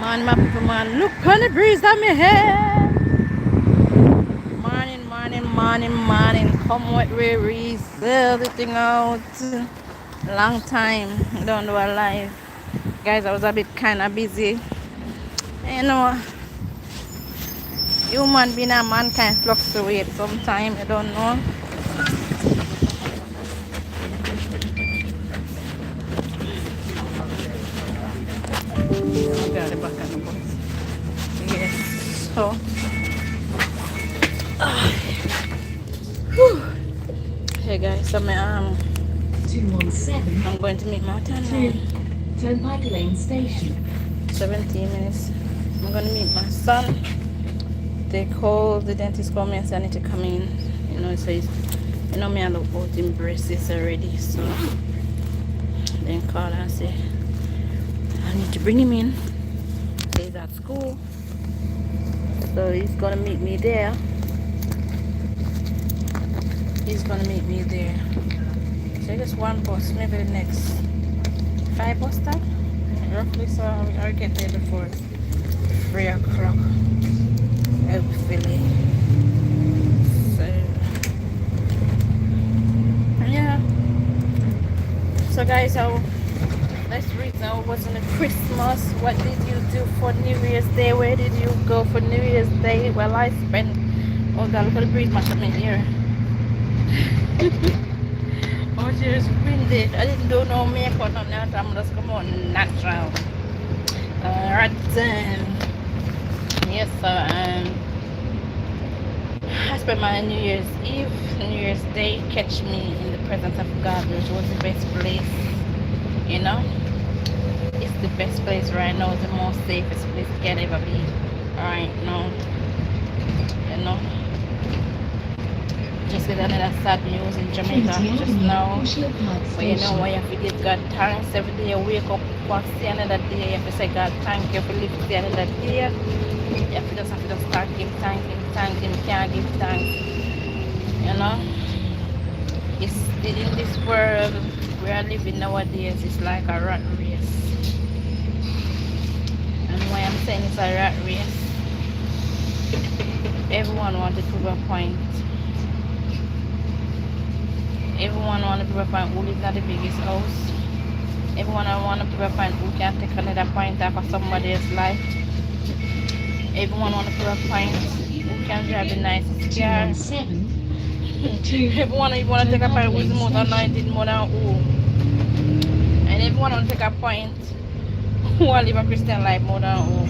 Man, my people, man, look on the breeze on me head. Morning, morning, morning, morning. Come what we resell the thing out. Long time. Don't do a live. Guys, I was a bit kind of busy. You know, human being a man can fluctuate sometime. You don't know. I got the back of the bus. Yes. So, hey guys, I'm going to meet my turn now. Turnpike Lane Station. 17 minutes. I'm gonna meet my son. They called the dentist, called me and said I need to come in. You know, it says, you know me, I look out in braces already. So then call and say I need to bring him in. He's at school, so he's gonna meet me there. He's gonna meet me there. So just one bus, maybe the next 5 bus stop, roughly. So I'll get there before 3 o'clock. Hopefully. So yeah. So guys, let's read now. What's on the Christmas? What did you do for New Year's Day? Where did you go for New Year's Day? Well, I spent. Oh God, look at the breeze match up in here. Oh, just windy. I didn't do no makeup on that. I'm just come on natural. Alright then. Yes, so I spent my New Year's Eve, New Year's Day, catch me in the presence of God, which was the best place. You know, it's the best place right now, the most safest place you can ever be right now. You know, just get another sad news in Jamaica just now. But you know what, you have to give God thanks every day. You wake up, want to see another day. You have to say, God, thank you for living to see another day. You have to just thank Him, thank Him, thank Him. Can't give thanks. You know, it's in this world we are living nowadays. It's like a rat race. And why I'm saying it's a rat race, everyone wants to prove a point. Everyone wants to prove a point who lives at the biggest house. Everyone wants to prove a point who can take another point off of somebody else's life. Everyone wants to prove a point who can drive the nicest car. Everyone even want to take a point who's the most anointed more than who. And everyone want to take a point who want to live a Christian life more than who.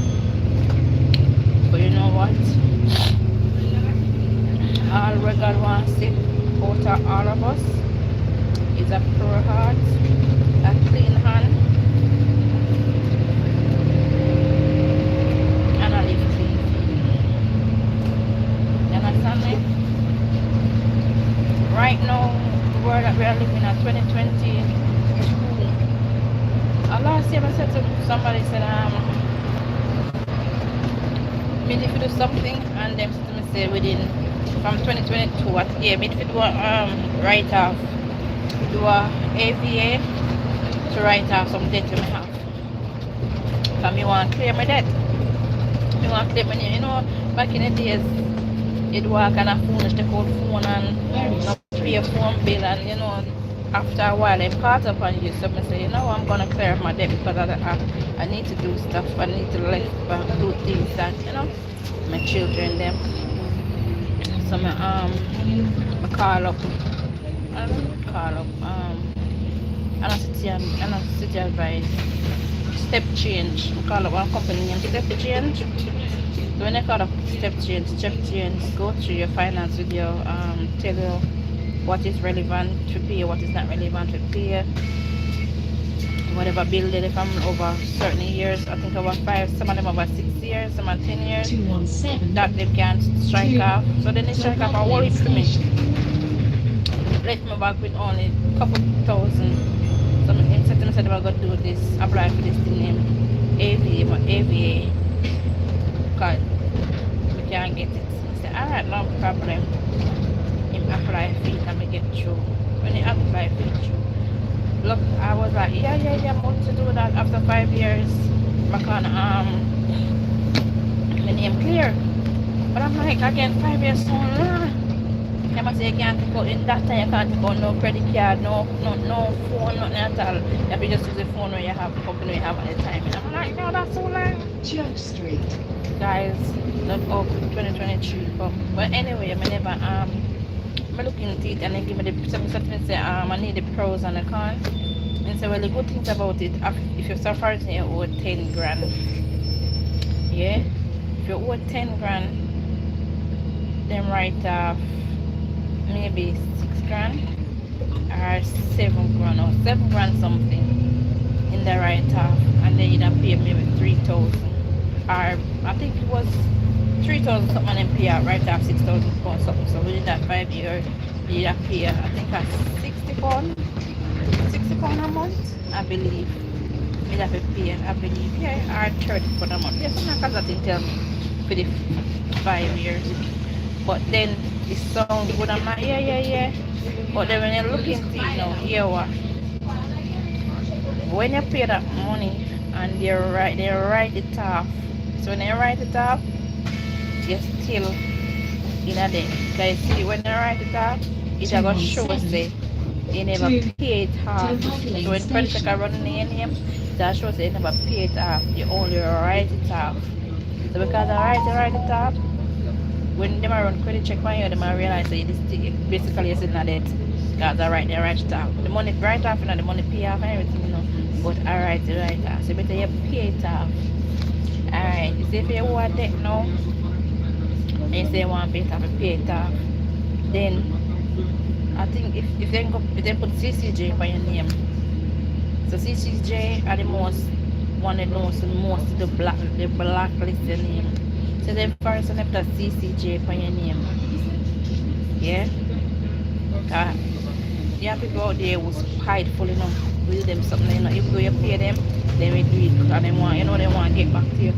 But you know what? All what God wants to out of all of us is a pure heart, a clean hand, and a live clean. You understand me? Right now, the world that we are living at 2020, last year I said to somebody, said, maybe if you do something, and them said to me, say within, from 2022, what year, maybe if you do a write-off, do a AVA, to write off some debt you may have. Because me want to clear my debt. Me want to clear my debt. You know, back in the days, it was kind of foolish to call phone and not pay a phone bill, and you know, after a while they caught up on you. So I say, you know, I'm gonna clear my debt because I need to do stuff. I need to do things that, you know, my children them. So I call up and I city advice step change. I call up one company named Step Change. When I call up step change, go through your finance with your tell you what is relevant to pay, what is not relevant to pay, whatever bill they from over certain years. I think over 5, some of them over 6 years, some are 10 years. 217. That they can't strike off. So then they strike off a whole heap for me. Let me back with only a couple thousand. So I said to me, they were going to do this, apply for this thing named AVA. Because we can't get it. I said, alright, no problem. Him apply for it and we get through. When he apply for it through, look, I was like, yeah, I'm going to do that after 5 years. Macan my name clear. But I'm like again 5 years so long. I must say you can't take out in that time you can't take out no credit card, no phone, nothing at all. You have to just use the phone where you have the company you have at the time. And I'm like, no, that's so long. Church Street. Guys, not up 2023 come. But anyway, I never I'm looking at it and they give me the something say I need the pros and the cons. And so well the good things about it if you're suffering you owe 10 grand. Yeah? If you owe 10 grand, then write off maybe 6 grand or 7 grand or 7 grand something in the write off, and then you'd have pay maybe 3,000 or I think it was 3,000 something and then pay out right off 6,000 pounds something. So within that 5 years you'd have pay I think that's 60 pounds a month I believe. You'd have to pay I believe, yeah, or 30 pounds a month. Yeah, something like that didn't tell me for the 5 years. But then it sounds good. I'm like, yeah. But then when you look into it now, here what? When you pay that money and they write it off. So when they write it off, you're still in a debt. Because see, when they write it off, it's going to show say you never pay it off. So when credit check are running in your name, that shows you never pay it off. You only write it off. So because I write it off, when they run credit check on you, they might realize that this basically is in a debt. Because I write it off. The money write off and the money pay off and everything, you know. But I write it right off. So better you pay it off. Alright, you see if you want debt now, and you say you want to pay it off, then I think if they put CCJ for your name. So CCJ are the most one that knows the most the blacklist your name. So then first you put CCJ for your name. Yeah? There are people out there who's prideful, you know, do them something, you know, if you pay them, they will do it and they want, you know, they want to get back to you.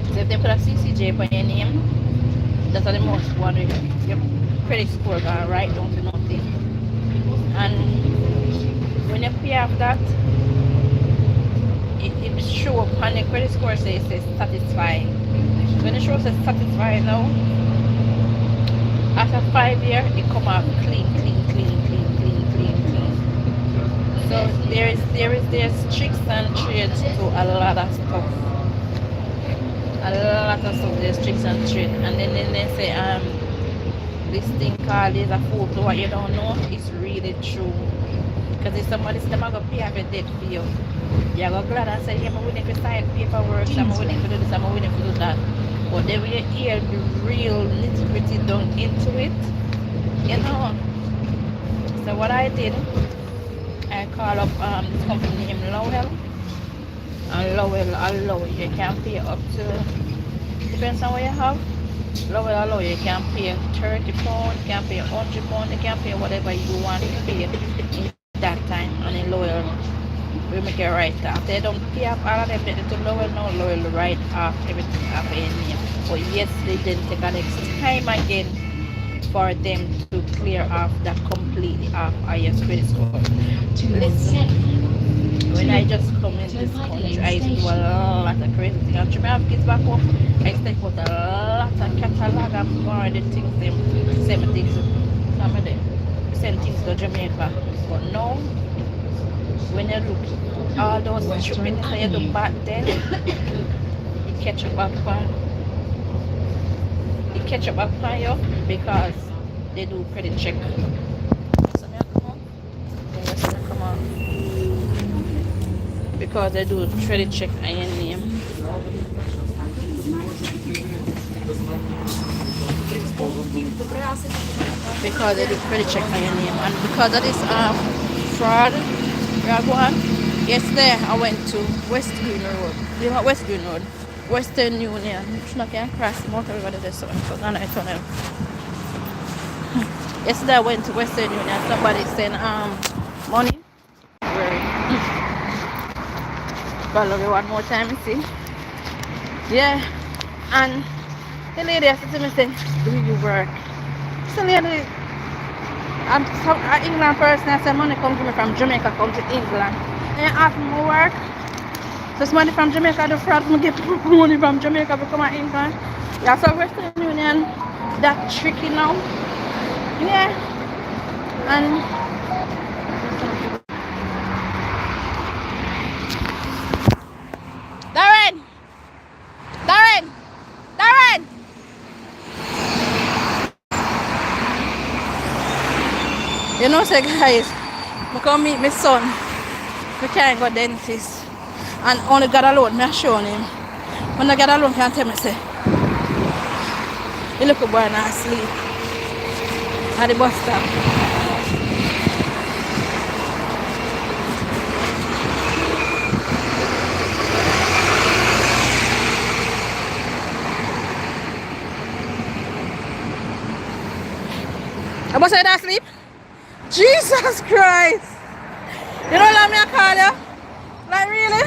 So if they put a CCJ for your name, that's the most one with your credit score going right down to nothing. And when you pay off that, it show up on your credit score says satisfied. When it shows satisfied now, after 5 years, it come out clean. So there's tricks and trades to a lot of stuff. There's tricks and trades. And then they say this thing called is a photo what you don't know is really true. Because if somebody says I'm gonna pay off a debt for you, you're gonna glad and say, yeah, I'm willing to sign paperwork, I'm willing to do this, I'm willing to do that. But then when you hear the real nitty-gritty down into it, you know. So what I did, I call up this company named Lowell. And Lowell, you can pay up to, depends on what you have. Lowell, you can pay 30 pounds, you can pay 100 pounds, you can pay whatever you want to pay in that time. And in Lowell, we make it right off. They don't pay off all of them, they do Lowell now, Lowell right off everything off your name. But yes, they didn't take an extra time again for them to clear off that completely off your credit score. Listen, when I just come in this country, I used to do a lot of crazy things. And I have kids back home, I used to take out a lot of catalog of all the things, them same things. Some of them send things to Jamaica. But now, when you look all those stupid things you do back then, it catch up on you because they do credit check. So come on. Because they do credit check on your name. Because they do credit check on your name, and because of this fraud we are going. Yesterday I went to West Green Road. You know West Green Road? Western Union. I can cross the motor over there so I tunnel. Yesterday I went to Western Union. Somebody sent money. Follow me one more time, you see? Yeah. And the lady asked to me, say, do you work? So lady, I'm an England person. I said, money come to me from Jamaica, come to England. And you ask me to work? So somebody from Jamaica do fraud me get money from Jamaica to come to England. Yeah, so Western Union that tricky now. Yeah. And Darren! Darren! Darren! You know say guys, I come meet my son. We can't go dentist. And only God alone, me showing him. When I God alone can tell me say, you look a boy not asleep at the bus stop. I must say that asleep? Jesus Christ! You don't let me call you? Like really?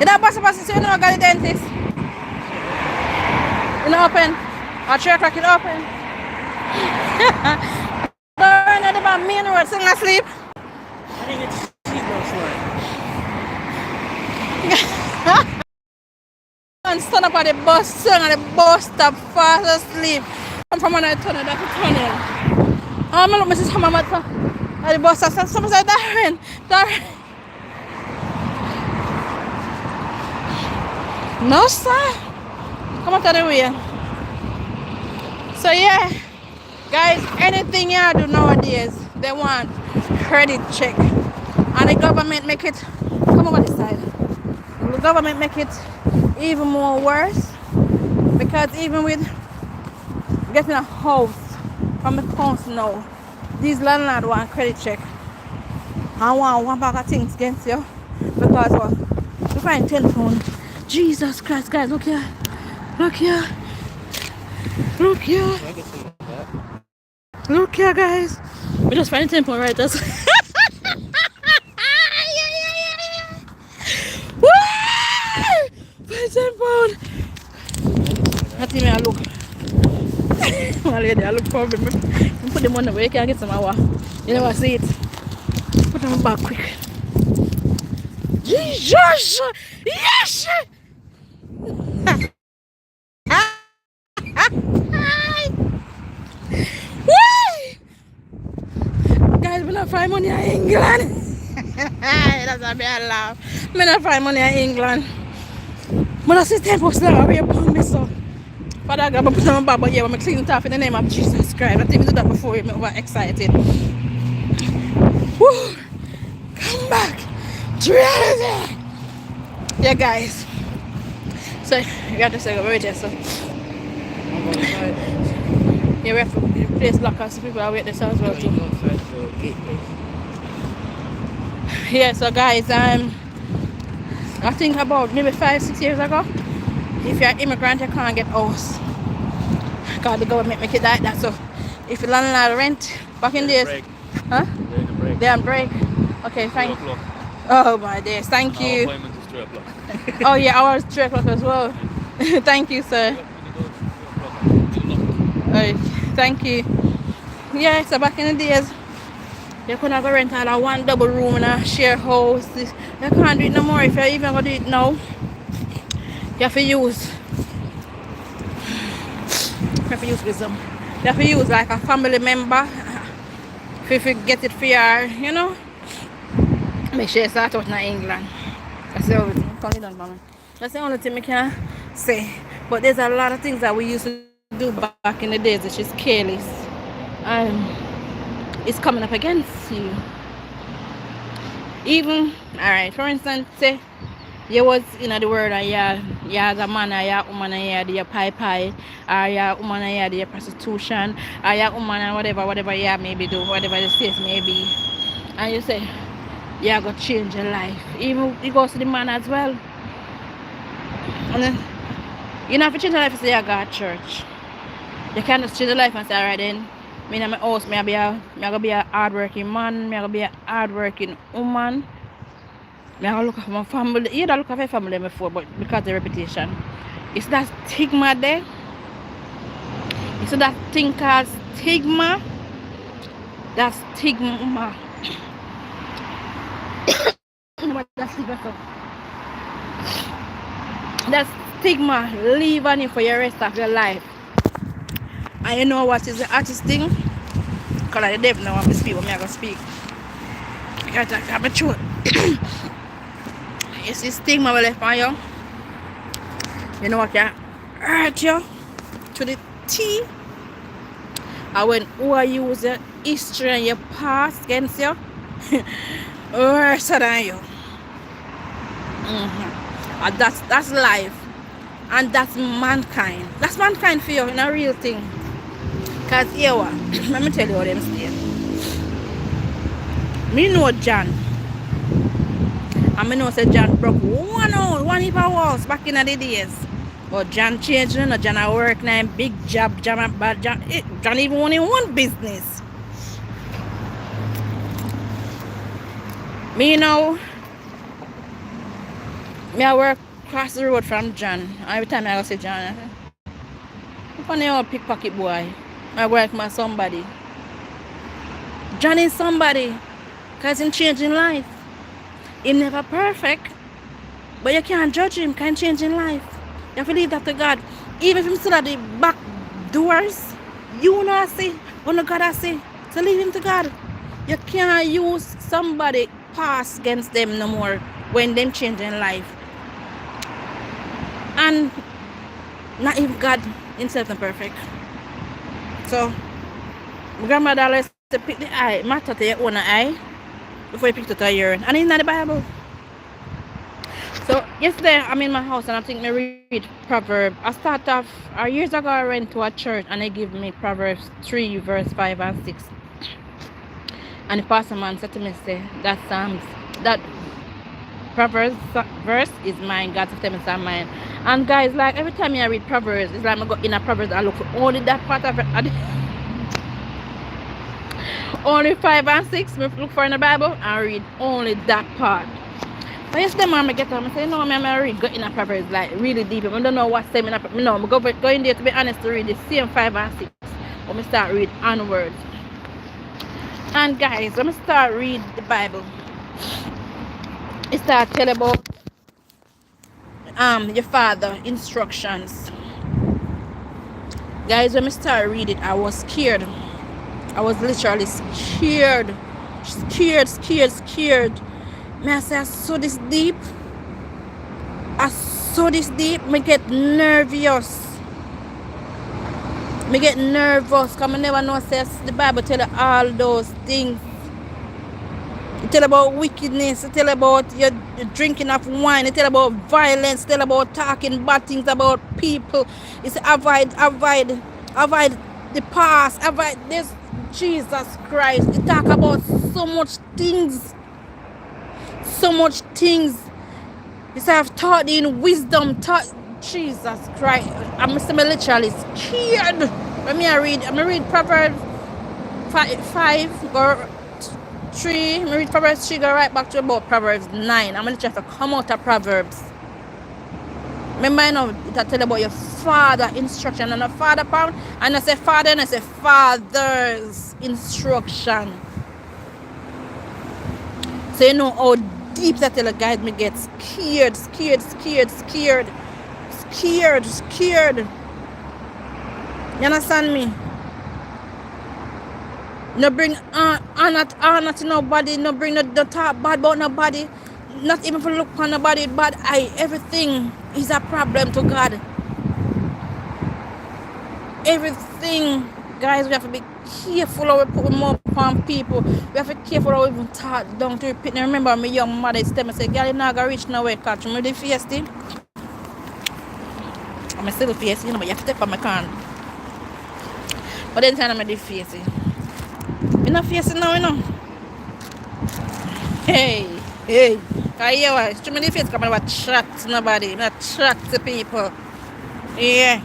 You don't pass the so you don't go to the dentist? You don't open? At 3 o'clock it open? Don't know about me and the sing asleep? I didn't get to sleep last night. And stand up at the bus sing and the bus stop fast asleep. I'm from another tunnel, that's a tunnel. I'm going to look Mrs. Hammer at the bus stop. Someone said, Darren, Darren. No, sir. Come out of the way. So, yeah, guys, anything you do nowadays, they want credit check. And the government make it, come over this side. The government make it even more worse. Because even with getting a house from the council now, these landlords want credit check. I want one bag of things against you. Because what? You find £10. Jesus Christ, guys, look here. Look here. Look here. Look here, guys. We just find £10 right us. Woo! £10. That's me, I look. My lady, I look for me. You put them on the way, you can't get some hour. You never see it. Put them back quick. Jesus! Yes! Guys, we not find money in England. That's a bad laugh. We not find money in England. But I see £10 now away upon me, so. Father God, I put on my back, but yeah, I'm cleaning it off in the name of Jesus Christ. I think we did that before, I'm overexcited. Woo! Come back to reality. Yeah, guys. So, you got to say, we're there, so. Yeah, we have to place lockers, so people are waiting there as well, too. Yeah, so guys, I think about maybe 5-6 years ago, if you're an immigrant, you can't get house. Because the government make it like that. So if you landlord rent back in days, huh? They're on break. Okay, thank you. Oh my days, thank you. Our appointment is 3 o'clock. Oh yeah, ours 3 o'clock as well. Thank you, sir. Oh, thank you. Yeah, so back in the days, you couldn't go rent out a one double room in a share house. You can't do it no more. If you even gonna do it now, you have to use wisdom. You have to use like a family member if you get it for your, you know. Make sure you start out in England. That's the only thing. That's the only thing I can say. But there's a lot of things that we used to do back in the days which is careless. It's coming up against you. Even, alright, for instance, say you was in the world and you as a man or you a woman and you do your pie or you a woman and you do your prostitution or you a woman and whatever you maybe do, whatever the case may be, and you say you go change your life. Even it goes to the man as well. And then you don't have to change your life and say you go to church. You can't just change your life and say, alright then, me in my house, me gonna be a hardworking man, me gonna be a hardworking woman. I gotta look at my family. You don't look at my family before, but because of the reputation. It's that stigma there. It's that thing called stigma. That stigma. That stigma. That stigma leave on you for your rest of your life. And you know what is the hottest thing? Because the devil now want to speak, but me I gonna speak. I gotta have my throat. You see stigma will left on you. You know what can hurt you to the T. And when who use your history and your past against you, worse than you. And that's life. And that's mankind. That's mankind for you, in a real thing. Because here what? Let me tell you how them stay. Me know John. And me know say John broke one heap of walls back in the days. But John changed, you know. John a work now, big job, John a bad John. John even only one business. Me know, me I work across the road from John. Every time I go see John, I say, "You funny old pickpocket boy. I work with somebody." John is somebody, because he's changing life. He's never perfect, but you can't judge him, can't change in life. You have to leave that to God. Even if him still at the back doors, you know I see, what God I see. So leave him to God. You can't use somebody past against them no more when them changing life. And not even God himself is perfect. So my grandmother always say pick the eye, matter to your own eye before you pick it to your own. And it's not the Bible. So yesterday I'm in my house and I think me read Proverbs. I start off years ago I went to a church and they give me Proverbs 3 verse 5 and 6. And the pastor man said to me, say that Proverbs verse is mine, God's statements are mine. And guys, like every time I read Proverbs, it's like I go in a Proverbs, I look for only that part of it. Only 5 and 6, I look for in the Bible and read only that part. But yesterday man, I get up and say, no, I read go in a Proverbs like really deep. I don't know what statement I go in there to be honest to read the same 5 and 6. But I start read onwards. And guys, when I start read the Bible, it start tell about your father instructions. Guys, when I start read it, I was scared. I was literally scared. May I say I saw this deep? Me get nervous. Because I never know says the Bible tell you all those things. It tell about wickedness, it tell about your drinking of wine, it tell about violence, it tell about talking bad things about people. It's avoid the past, avoid this. Jesus Christ. It talk about so much things. It's I've taught in wisdom, Jesus Christ. I'm literally scared. I'm read Proverbs 5 or 3. I read Proverbs 3, go right back to about Proverbs 9. I'm literally have to come out of Proverbs. Remember, you know, it tell about your father instruction and a father pound. And I say father and I say father's instruction. So you know how deep that tell a guy me get scared. You understand me? No bring honor to nobody. No bring no talk bad about nobody. Not even for look on nobody bad eye. Everything is a problem to God. Everything. Guys, we have to be careful how we put more upon people. We have to be careful how we even talk down to repeat. Now remember my young mother is telling me, say, girl, you're not going to reach nowhere, catch me the face thing. I'm still face, you know, but you have to step on my can. But then time I'm the face. You're not facing now, you know. Hey. I hear what? Show me the face, come on, about chat to nobody. Not chat to people. Yeah.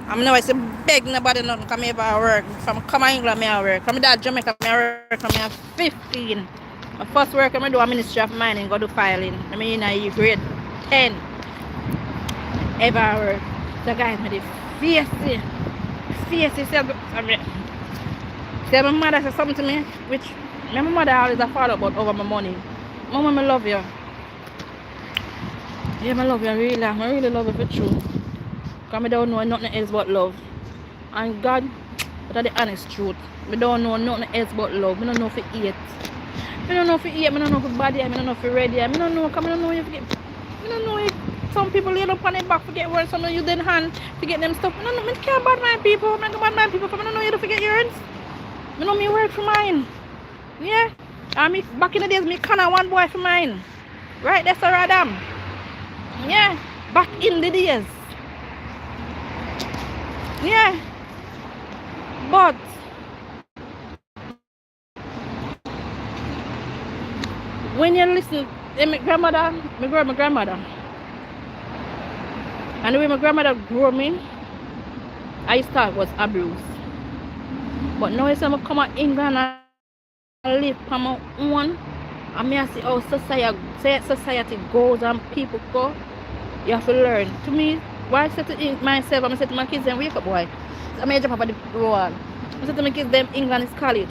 I'm not to beg nobody nothing come here for work. From come to England, I work. From that Jamaica, I work. I'm 15. My first work, I do a Ministry of Mining, go do filing. I mean, in grade 10. Ever work. The guys made it fierce. See, my mother said something to me, which my mother always a follow about over my money. Mama, I love you. Yeah, I love you, I really love you for true. Because I don't know nothing else but love. And God, that's the honest truth. I don't know nothing else but love. I don't know if it eat. I don't know if it eat, I don't know if it body, I don't know if it ready. I don't know, because I don't know if it I don't know if some people lay up on their back forget words, some of you then hand forget them stuff. I don't know, I can't bad my people, I don't bad my people, because I don't know you to forget yours. I know me work for mine. Yeah. And me back in the days me can one boy for mine. Right there, Sir Adam. Yeah. Back in the days. Yeah. But when you listen my grandmother, my grandmother. And the way my grandmother grew me, I thought was abuse. But now you see I come to England and live on my own, and I see how society goes and people go. You have to learn. To me, why I say to myself, I say to my kids, then wake up, boy. I may jump up at the road. I say to my kids, them England is college.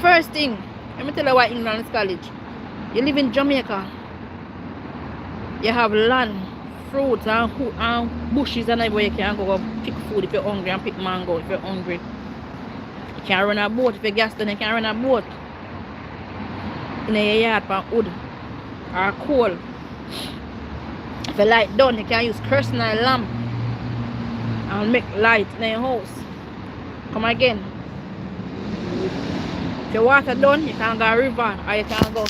First thing, let me tell you why England is college. You live in Jamaica. You have land, fruits, and bushes, and everywhere you can go pick food if you're hungry, and pick mango if you're hungry. You can run a boat if you're gas done, you can run a boat in your yard for wood or coal. If you light done, you can use kerosene lamp and make light in your house. Come again. If your water done, you can go river, or you can go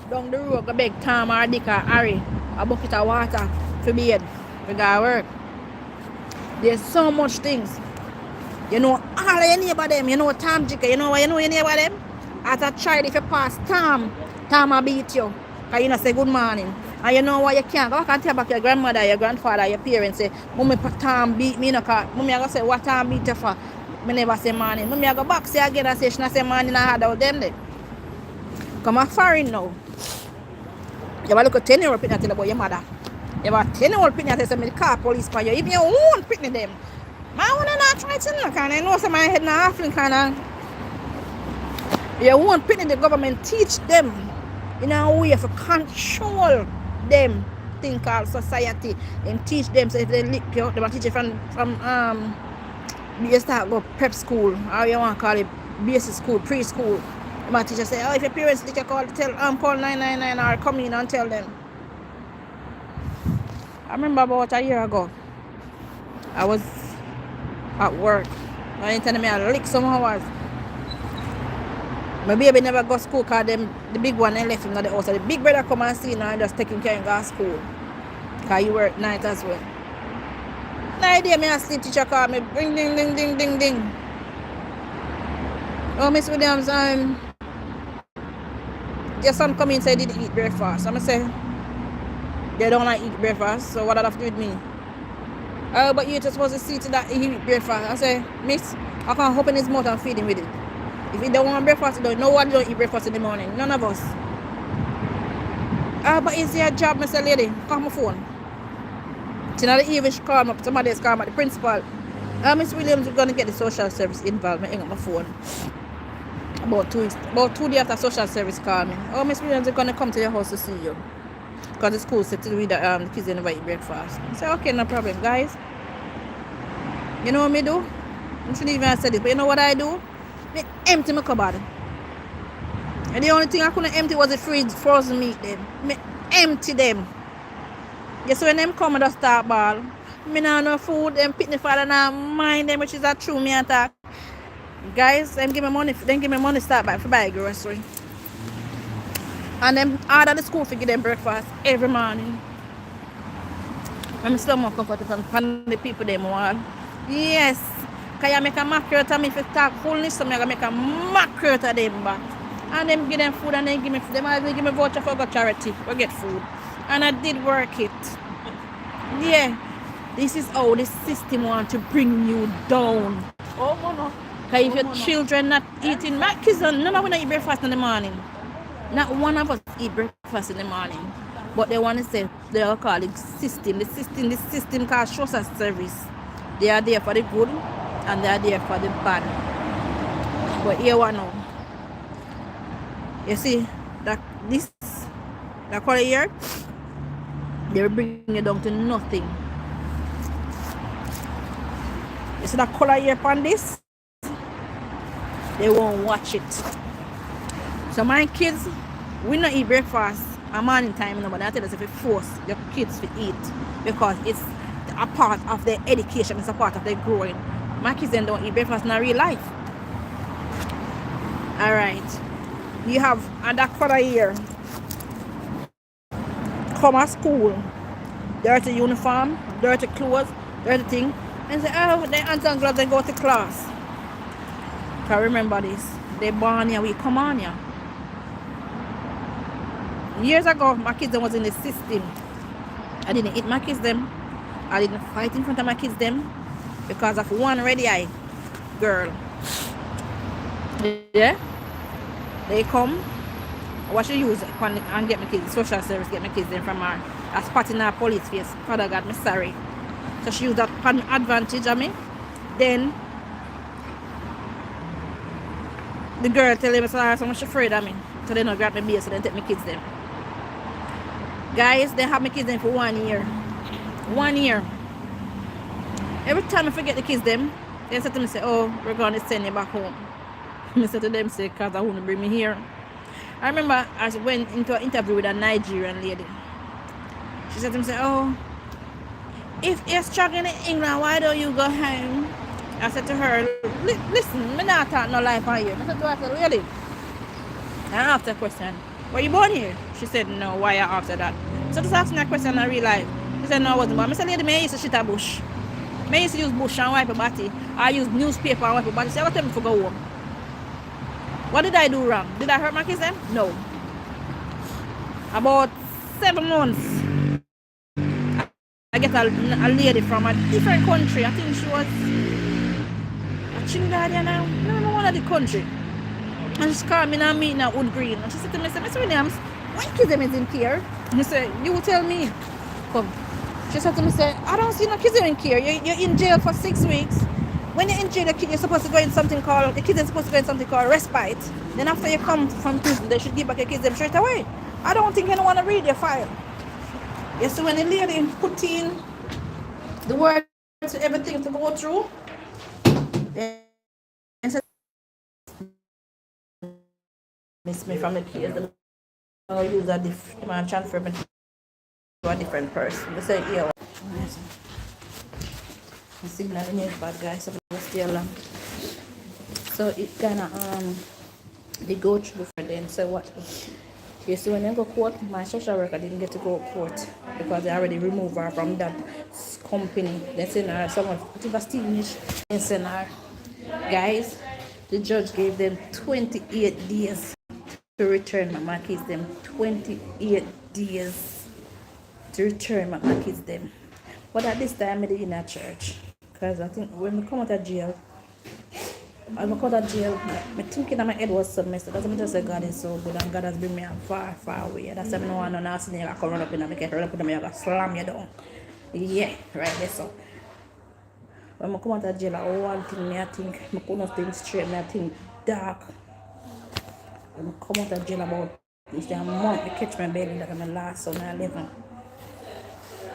down the road, go beg Tom or Dick or Harry a bucket of water to bathe. We gotta work. There's so much things. You know all of your neighbor them. You know Tom Jicker. You know what you know your neighbor them? As a child, if you pass Tom will beat you. Because you not say good morning. And you know what you can't go back and tell back your grandmother, your grandfather, your parents say, Mommy Tom beat me, because Mommy I go say what Tom beat you for. Me never say morning. Mommy I go back say again and say she not say morning I had out them there. Come on foreign now. You have a look at 10-year-old pitney tell about your mother. You have a 10-year-old pitney tell me the car police for you. Even your own pitney them. I want to not try to look, and I know some of my head now halfling kind of. You won't pitney the government teach them in a way to control them thing called society and teach them. So if they lick you, they will teach you from you start go prep school, or you want to call it basic school, preschool. My teacher say, oh, if your parents lick you, call 999 or come in and tell them. I remember about a year ago, I was at work. And they tell me I lick some hours. My baby never go to school because the big one they left him at the house. So the big brother come and see now and just taking care and go to school. Because he work night as well. No idea me a sleep teacher call me. Ding ding ding ding ding ding. Oh, Miss Williams, your son come in and say he didn't eat breakfast. I'm say they don't like eat breakfast, so what that have to do with me? But you're just supposed to see to that he eat breakfast. I say, Miss, I can't open his mouth and feed him with it. If he don't want breakfast, no one don't eat breakfast in the morning. None of us. But it's your job, Mr. Lady. Call my phone. Till the evening she call me up. Somebody else call me, the principal. Miss Williams is gonna get the social service involved. I hang up my phone. About 2 days after social service call me. Oh, Miss Williams is gonna come to your house to see you. Because the school said to read the kids never eat breakfast. I say, okay, no problem, guys. You know what me do? I shouldn't even have said it, but you know what I do? I empty my cupboard. And the only thing I couldn't empty was the fridge frozen meat them. I empty them. Yes, when them come and just start ball. Me not no food, them pick the father now mind them, which is a true me attack. Guys, them give me money start back for buy grocery. And them order the school to give them breakfast every morning. I'm still more comfortable from the people them want. Yes. Because you make a macro to me if you talk fullness, so I make a macro to them back. And them give them food and they give me food. Them always give me voucher for go charity. We get food. And I did work it. Yeah. This is how the system want to bring you down. Oh, no. Because if your children not eating, my kids don't, none of them eat breakfast in the morning. Not one of us eat breakfast in the morning. But they want to say, they all call it system. The system called social service. They are there for the good and they are there for the bad. But here one now. You see, that color here, They bring you down to nothing. You see that color here upon this? They won't watch it. So my kids, we not eat breakfast at morning time, but I tell us if you force your kids to eat because it's a part of their education, it's a part of their growing. My kids then don't eat breakfast in real life. Alright. You have that color here. Come at school. Dirty uniform, dirty clothes, dirty thing. And say, oh, they hands and gloves and go to class. Can remember this. They born here, we come on here. Years ago, my kids was in the system. I didn't eat my kids them. I didn't fight in front of my kids them because of one ready eye girl. Yeah, they come. What she use and get my kids social service, get my kids them from her. I spot in her police face. Father God, me sorry. So she used that advantage of me. Then the girl tell him so much afraid of me. So they not grab my beer, so they take my kids them. Guys, they have my kids them for 1 year. 1 year. Every time I forget the kids them, they say to me, say, oh, we're going to send you back home. I say to them, say, because I want to bring me here. I remember I went into an interview with a Nigerian lady. She said to me, say, oh, if you're struggling in England, why don't you go home? I said to her, listen, me not talk no life on you. I said to her, I said, really? And I asked her a question. Were you born here? She said, no. Why I asked her that? So just asking that question in real life. She said, no, I wasn't born. I said, lady, me used to shit a bush. Me used to use bush and wipe a body. I use newspaper and wipe a body. She said, what time to go home? What did I do wrong? Did I hurt my kids then? No. About 7 months, I get a lady from a different country. I think she was a Trinidadian now. No, one of the country. And she called me in a meeting at Wood Green. And she said to me, Mr. Williams, why kids them in care? And I said, you tell me. Come. She said to me, say, I don't see no kids in care. You're in jail for 6 weeks. When you're in jail, you're supposed to go in something called, the kids are supposed to go in something called respite. Then after you come from prison, they should give back your kids them straight away. I don't think anyone want to read your file. You see, when the lady put in the words to everything to go through, then said, miss me from the case. I'll use a different transfer me to a different person. They say, yeah. The signal in here is bad, guys. So we stay along. So it kind of they go through for them. So what? You see, when they go court, my social worker didn't get to go to court because they already removed her from that company. They sent her someone, I think a Stevenish, they sent her. Guys, the judge gave them 28 days to return my kids them. 28 days to return my kids them. But at this time, I did in a church. Because I think when we come out of jail, I'm thinking that my head was so messed up. That's why I just say God is so good and God has bring me far, far away. That's why I don't want to know I come run up in and make it run up in and I slam you down. Yeah, right there so. When I come out of jail, one thing I think, I couldn't think straight, I think dark. When I come out of jail about this a month, I catch my belly that I'm the last son I live on.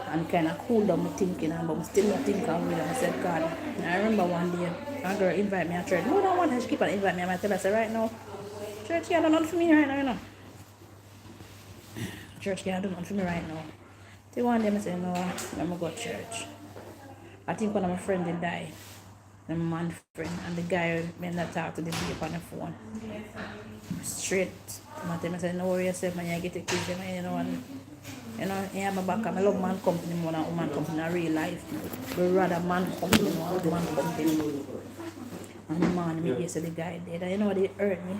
And kind of cool down my thinking, but I still not think of it. I said, God, I remember one day, a girl invite me to church. No, I don't want her to keep on invite me. I tell her, I say, right now, church can't do nothing for me right now, you know. Church can't do nothing for me right now. The one day I say, no, I'm going to go to church. I think one of my friends did die. My man friend. And the guy made that talk to the people on the phone. Straight. I tell him, I say, no worry yourself, man, you get the kids, you know, and you know, I have my back. I love man company more than woman company in real life. But rather man company more than woman company. And the man, me say the guy dead. You know what they hurt me?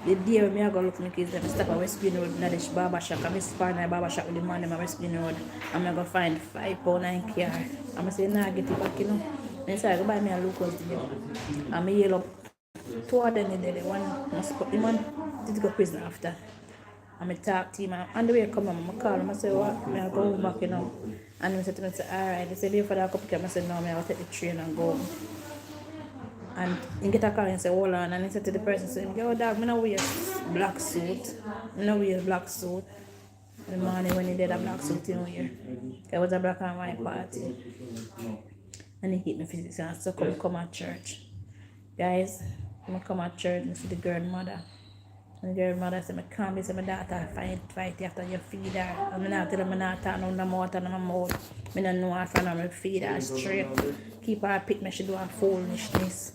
The day when I go look for my kids, I stop at West Green Road in this barber shop. I'm spar in a barber shop with the man in my West Green Road. I'm going to find £5 in car. I'm going to say, nah, get it back, you know. And so I go buy me a Lucas deal. I'm a yellow. Two of them did the one did go prison after. I'm talk to him, and the way I come home, I call him, I say, what? I go home back, you know. And he said to me, alright. They said, for that couple I said, no, I'll take the train and go home. And he get a call and say, hold on. And he said to the person, say, yo, dog, I don't wear black suit. I don't wear black suit. in the morning when he did a black suit in here. It was a black and white party. And he keep me physics and so come at church. Guys, I come at church and see the girl mother. And the girl mother said, I can't be say my daughter fight after you feed her. And I not tell her I not talk no mouth and no mouth. I don't know her from her feed her straight. Keep her pick me, she do her foolishness.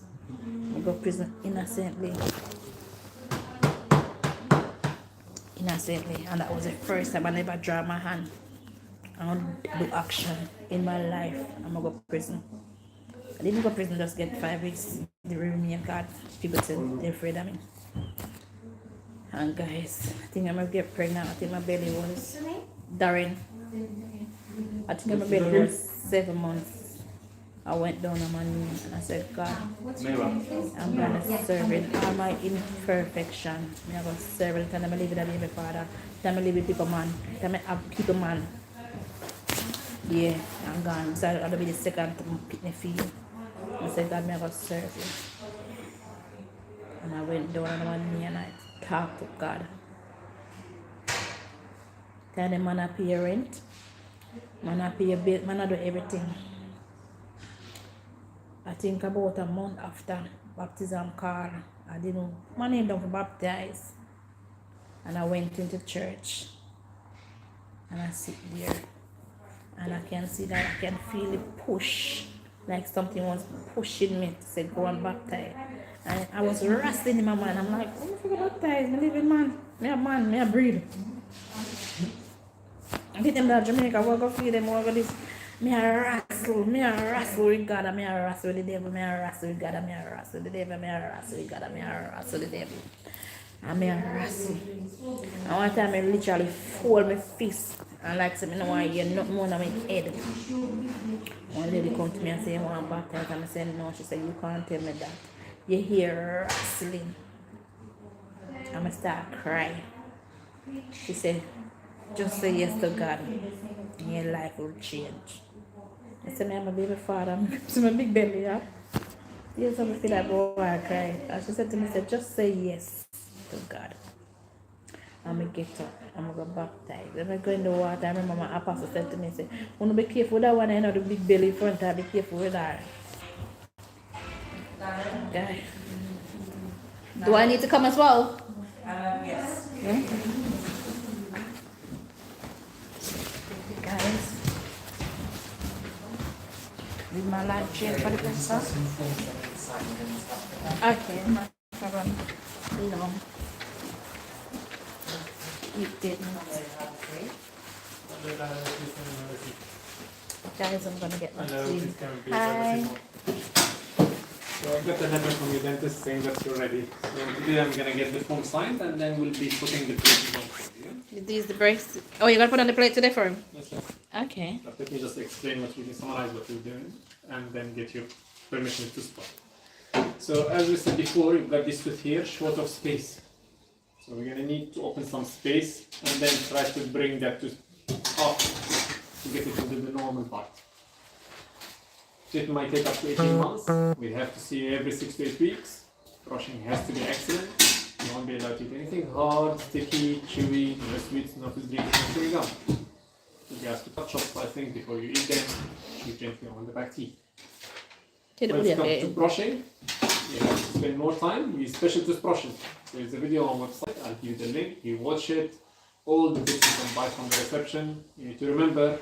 I go prison innocently. Innocently. And that was the first time I never draw my hand and do action in my life. I'm gonna go prison. I didn't go prison, just get 5 weeks. They remain card. People said they're afraid of me. And guys, I think I'm gonna get pregnant. I think my belly was Darren. I think my belly was 7 months. I went down on my knees and I said, God, I'm gonna serve in all my imperfection. I'm gonna serve it and I'm live with a baby father. I'm live with people man. I'm have people man. Yeah, I'm gone. So I'll be the second to pick me feet. I said, God, I'm gonna serve you. And I went down on my knee and I talked to God. Tell them man I pay your rent. Man I pay your bill. Man I do everything. I think about a month after baptism call, I didn't know my name down for baptize. And I went into church and I sit there and I can see that I can feel it push, like something was pushing me to say go and baptize. And I was wrestling in my mind. I'm like, oh, I forgot baptize, me living man, me a breathe. I get them that Jamaica, I go feed them, I go this. Me a wrestle with God, and me a wrestle with the devil, me a wrestle with God, and me a wrestle with the devil, me a wrestle with God, and me a wrestle with the devil. And me a wrestle. And one time I literally fold my fist and like say me no want to hear nothing more than my head. One lady come to me and say, you want to baptize? And I said, no. She said, you can't tell me that. You hear wrestling. And I start crying. She said, just say yes to God and your life will change. I said, I'm a baby father. I'm a big belly, yeah? Yes, I feel like boy, I cry. And she said to me, just say yes to God. I'm going to get up. I'm going to go baptize. When I go in the water, I remember my apostle said to me, say, want to be careful with that one, I know the big belly in front of her, be careful with her. Okay. Do I need to come as well? Yes. Yeah? Guys. Did my life change for the better? Okay, no problem. No. It didn't. Guys, I'm gonna get my tea. Hi. So I've got a letter from your dentist saying that you're ready. So today I'm gonna get the form signed and then we'll be putting the plates on for you. These the breaks. Oh, you're gonna put on the plate today for him? Yes, sir. Okay. But let me just explain what we can summarize what we're doing and then get your permission to start. So as we said before, you've got this tooth here, short of space. So we're gonna need to open some space and then try to bring that tooth up to get it into the normal part. So it might take up to 18 months. We have to see you every 6 to 8 weeks. Brushing has to be excellent. You won't be allowed to eat anything hard, sticky, chewy, no sweets, no fizz drinks, no chewing gum. You have to touch up, I think, before you eat them. Chew gently on the back teeth. When it comes to brushing, you have to spend more time. Use special toothbrushes. There's a video on website. I'll give you the link. You watch it. All the bits you can buy from the reception. You need to remember,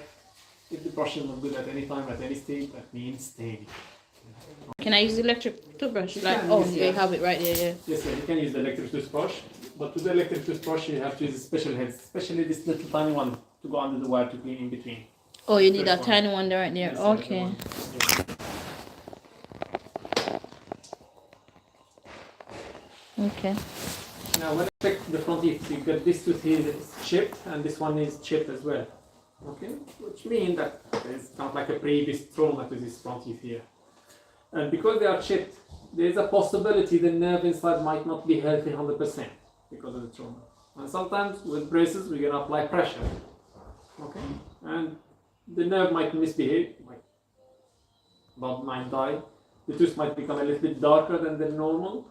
if the brush is not good at any time, at any stage, that means staying. Can I use the electric toothbrush? You Like, can oh, use, you yeah. have it right there, yeah. Yes, sir. You can use the electric toothbrush. But with the electric toothbrush, you have to use special heads, especially this little tiny one to go under the wire to clean in between. Oh, you need First that one. tiny one right there. Yes, sir, Okay. the one. Yes. Okay. Now, when I check the front teeth, you've got this tooth here that is chipped, and this one is chipped as well. Okay, which means that there's kind of like a previous trauma to this front teeth here. And because they are chipped, there's a possibility the nerve inside might not be healthy 100% because of the trauma. And sometimes with braces, we're going to apply pressure. Okay, and the nerve might misbehave, might die. The tooth might become a little bit darker than the normal,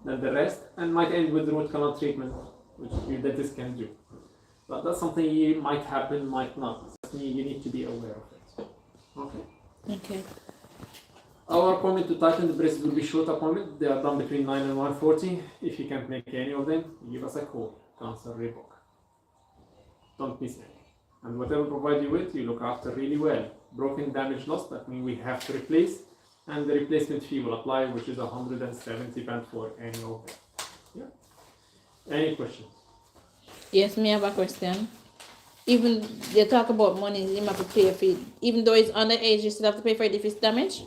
than the rest, and might end with root canal treatment, which your dentist can do. But that's something you might happen, might not. You need to be aware of it. Okay. Okay. Our appointment to tighten the braces will be short appointment. They are done between 9 and 1:40. If you can't make any of them, give us a call. Cancel, rebook. Don't miss any. And whatever provide you with, you look after really well. Broken, damage, lost, that means we have to replace. And the replacement fee will apply, which is 170 pounds for any of them. Yeah. Any questions? Yes, me have a question. Even they talk about money, you have to pay for it. Even though it's underage, you still have to pay for it if it's damaged.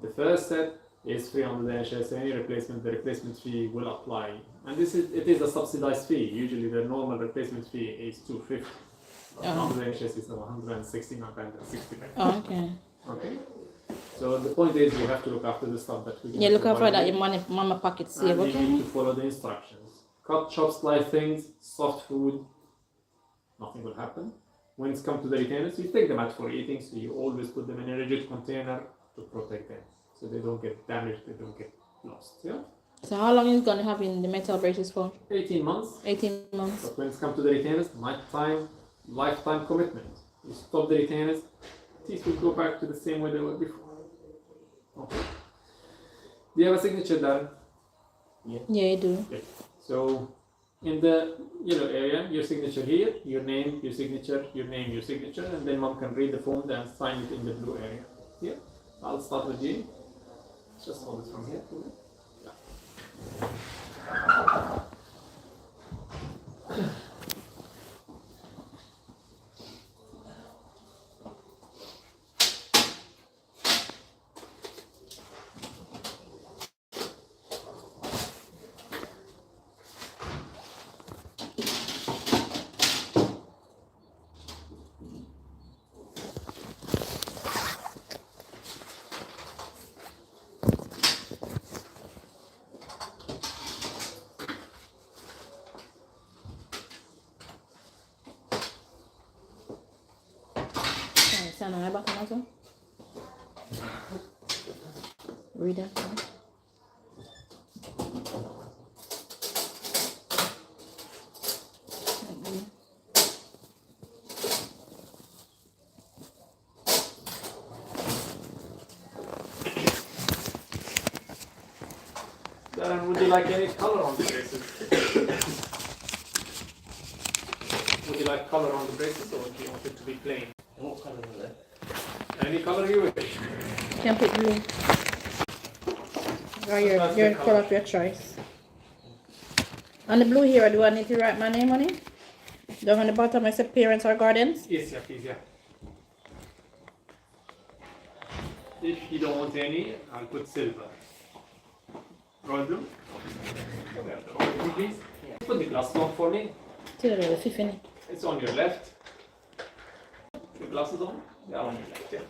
The first set is free under the NHS. Any replacement, the replacement fee will apply. And it is a subsidized fee. Usually the normal replacement fee is 250. Under the NHS is 169 pounds and 60 pounds. Oh, okay. Okay. So the point is you have to look after the stuff that we Yeah, look out for that your money, mama pocket save, and you need okay? to follow the instructions. Cut, chop, slice things, soft food, nothing will happen. When it's come to the retainers, you take them out for eating, so you always put them in a rigid container to protect them, so they don't get damaged, they don't get lost. Yeah. So how long is it gonna have in the metal braces for? 18 months. 18 months. But when it's come to the retainers, nighttime, lifetime commitment. You stop the retainers, teeth will go back to the same way they were before. Okay. Do you have a signature done? Yeah, you do. Okay. So in the yellow area, your signature here, your name, your signature, your name, your signature, and then mom can read the form and sign it in the blue area. Here, I'll start with you. Just hold it from here. Yeah. Stand on my button also. Read that. Darren, would you like any color on the braces? Would you like color on the braces, or do you want it to be plain? What colour are they? Any color you wish. You can pick blue. Or your color of your choice. On the blue here, do I need to write my name on it? Down on the bottom, I say parents or guardians. Yes, yeah, please, yeah. If you don't want any, I'll put silver. Royal blue? Royal blue, please. Put the glasses on for me. Till the 15. It's on your left. The glasses on? They are on your left, yeah.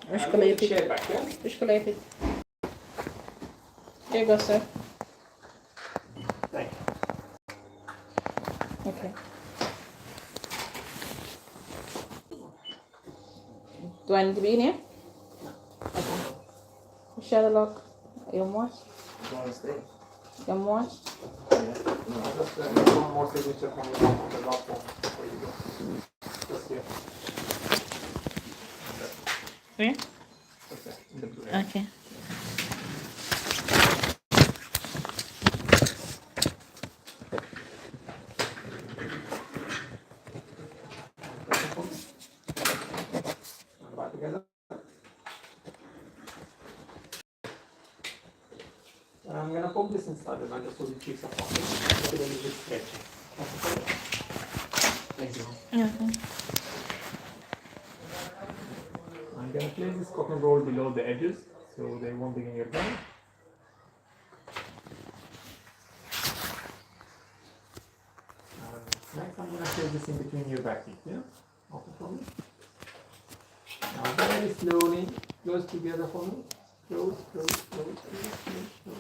Which I'll color you move the pick? chair back, yeah? Which color you pick? Here you go, sir. Thank you. Okay. Do I need to be in here? Okay. Shut the lock. You watch? Do you want to stay? You watch? Yeah. Just one more signature from you on the last one before you go. Just here. Where? Okay, in the blue area. Okay. And back together. I'm gonna pop this inside and I just hold the cheeks up on it. So then you just stretch it. Thank you. Okay. I'm gonna place this cotton roll below the edges so they won't be in your bag. Next I'm gonna place this in between your back teeth, yeah? Not a problem. Now very slowly, close together for me. Close, close, close, close, close, close.